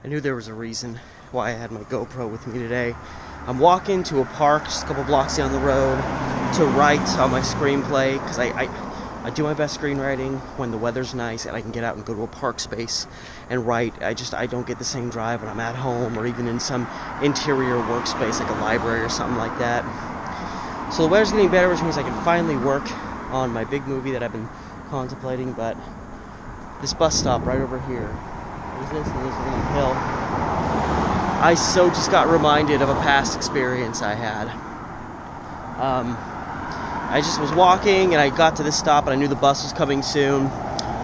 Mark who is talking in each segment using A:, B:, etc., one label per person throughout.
A: I knew there was a reason why I had my GoPro with me today. I'm walking to a park just a couple blocks down the road to write on my screenplay, because I do my best screenwriting when the weather's nice and I can get out and go to a park space and write. I don't get the same drive when I'm at home or even in some interior workspace like a library or something like that. So the weather's getting better, which means I can finally work on my big movie that I've been contemplating. But this bus stop right over here, what is this? This little hill. I so just got reminded of a past experience I had. I just was walking and I got to this stop and I knew the bus was coming soon.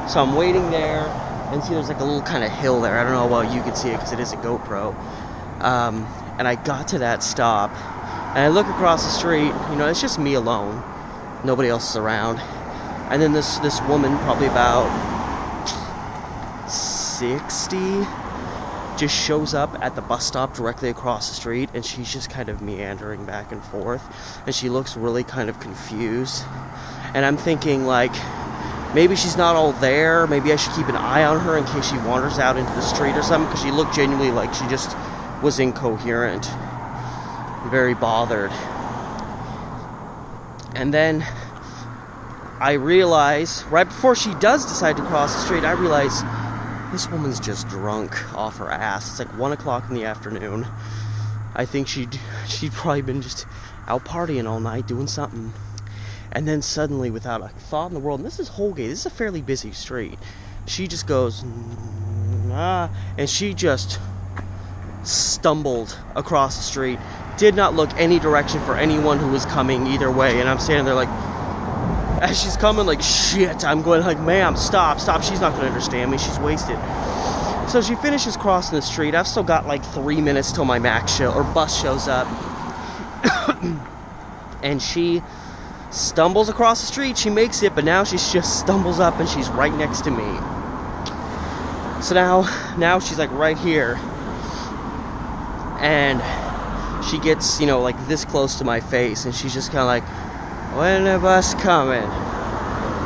A: So I'm waiting there and see there's like a little kind of hill there. I don't know how well you can see it because it is a GoPro. And I got to that stop and I look across the street, it's just me alone. Nobody else is around. And then this woman, probably about 60, just shows up at the bus stop directly across the street, and she's just kind of meandering back and forth, and she looks really kind of confused. And I'm thinking, like, maybe she's not all there, maybe I should keep an eye on her in case she wanders out into the street or something, because she looked genuinely like she just was incoherent, very bothered. And then I realize, right before she does decide to cross the street, I realize this woman's just drunk off her ass. It's like 1 o'clock in the afternoon. I think she'd probably been just out partying all night, doing something. And then suddenly, without a thought in the world, and this is Holgate, this is a fairly busy street, she just goes, and she just stumbled across the street. Did not look any direction for anyone who was coming either way. And I'm standing there like, as she's coming, like, shit, I'm going like, ma'am, stop, she's not going to understand me, she's wasted. So she finishes crossing the street. I've still got like 3 minutes till my bus shows up. And she stumbles across the street, she makes it, but now she just stumbles up and she's right next to me. So now she's like right here. And she gets, like this close to my face, and she's just kind of like, when are bus coming?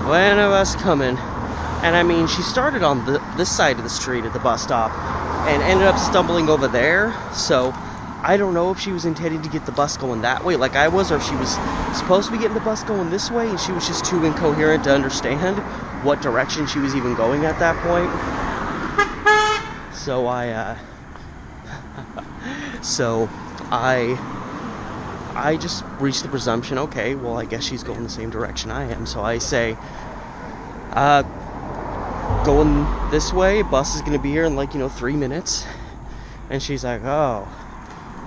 A: When are bus coming? And I mean, she started on this side of the street at the bus stop and ended up stumbling over there. So I don't know if she was intending to get the bus going that way like I was, or if she was supposed to be getting the bus going this way and she was just too incoherent to understand what direction she was even going at that point. So I just reached the presumption, okay, well, I guess she's going the same direction I am. So I say, going this way, bus is going to be here in like, 3 minutes. And she's like, oh.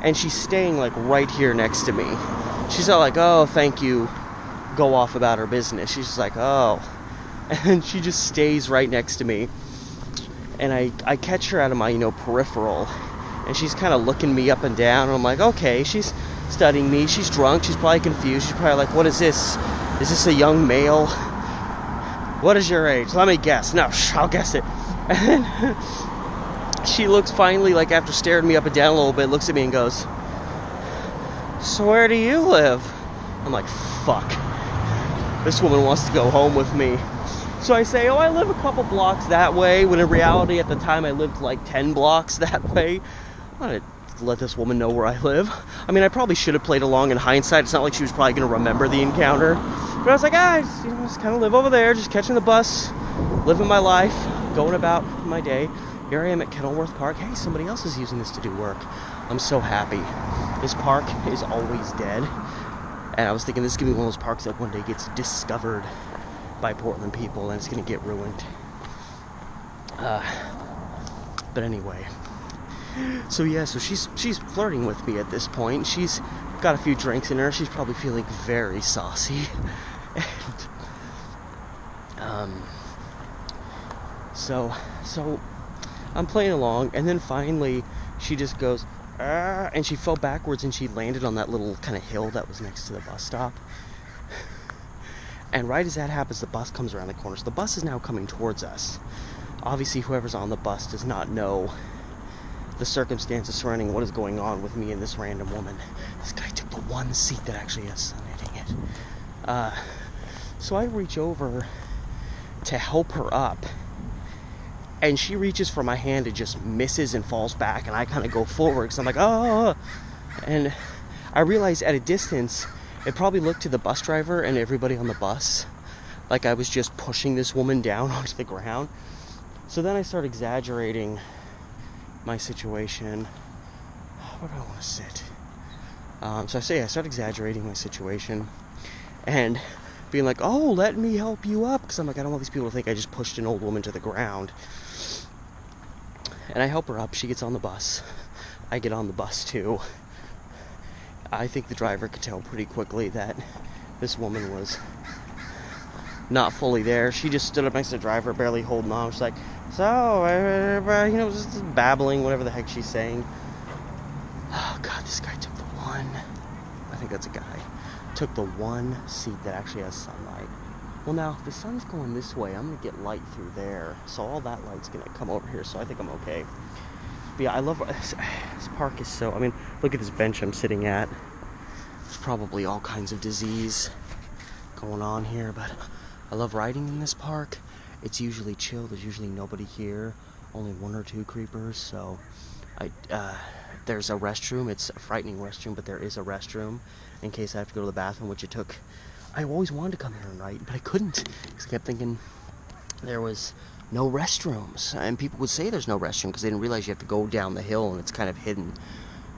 A: And she's staying like right here next to me. She's not like, oh, thank you, go off about her business. She's just like, oh. And she just stays right next to me. And I catch her out of my, peripheral. And she's kind of looking me up and down. And I'm like, okay, she's studying me. She's drunk. She's probably confused. She's probably like, what is this? Is this a young male? What is your age? Let me guess. No, I'll guess it. And then she looks finally, like after staring me up and down a little bit, looks at me and goes, so where do you live? I'm like, fuck. This woman wants to go home with me. So I say, oh, I live a couple blocks that way, when in reality at the time I lived like 10 blocks that way. I'm gonna let this woman know where I live. I mean, I probably should have played along in hindsight. It's not like she was probably going to remember the encounter. But I was like, I just kind of live over there, just catching the bus, living my life, going about my day. Here I am at Kenilworth Park. Hey, somebody else is using this to do work. I'm so happy. This park is always dead. And I was thinking this is going to be one of those parks that one day gets discovered by Portland people and it's going to get ruined. But anyway. So yeah, so she's flirting with me at this point. She's got a few drinks in her. She's probably feeling very saucy. And so I'm playing along, and then finally she just goes, and she fell backwards and she landed on that little kind of hill that was next to the bus stop. And right as that happens, the bus comes around the corner. So the bus is now coming towards us. Obviously, whoever's on the bus does not know the circumstances surrounding what is going on with me and this random woman. This guy took the one seat that actually has sun hitting it. So I reach over to help her up, and she reaches for my hand and just misses and falls back, and I kind of go forward because I'm like, oh, and I realize at a distance it probably looked to the bus driver and everybody on the bus like I was just pushing this woman down onto the ground. So then I start exaggerating my situation. Where do I want to sit? I start exaggerating my situation and being like, oh, let me help you up, because I'm like, I don't want these people to think I just pushed an old woman to the ground. And I help her up. She gets on the bus. I get on the bus too. I think the driver could tell pretty quickly that this woman was not fully there. She just stood up next to the driver, barely holding on. She's like, so, just babbling, whatever the heck she's saying. Oh, God, this guy took the one. I think that's a guy. Took the one seat that actually has sunlight. Well, now, if the sun's going this way, I'm going to get light through there. So all that light's going to come over here, so I think I'm okay. But yeah, I love this park is so... I mean, look at this bench I'm sitting at. There's probably all kinds of disease going on here, but I love riding in this park. It's usually chill. There's usually nobody here. Only 1 or 2 creepers, so... there's a restroom. It's a frightening restroom, but there is a restroom in case I have to go to the bathroom, which it took... I always wanted to come here and write, but I couldn't, because I kept thinking there was no restrooms, and people would say there's no restroom because they didn't realize you have to go down the hill and it's kind of hidden.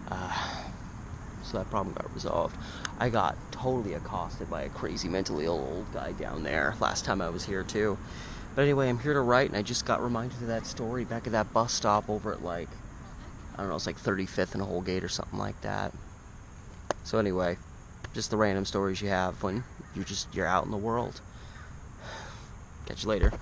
A: So that problem got resolved. I got totally accosted by a crazy mentally ill old guy down there last time I was here too. But anyway, I'm here to write, and I just got reminded of that story back at that bus stop over at, like, I don't know, it's like 35th and Holgate or something like that. So anyway, just the random stories you have when you're out in the world. Catch you later.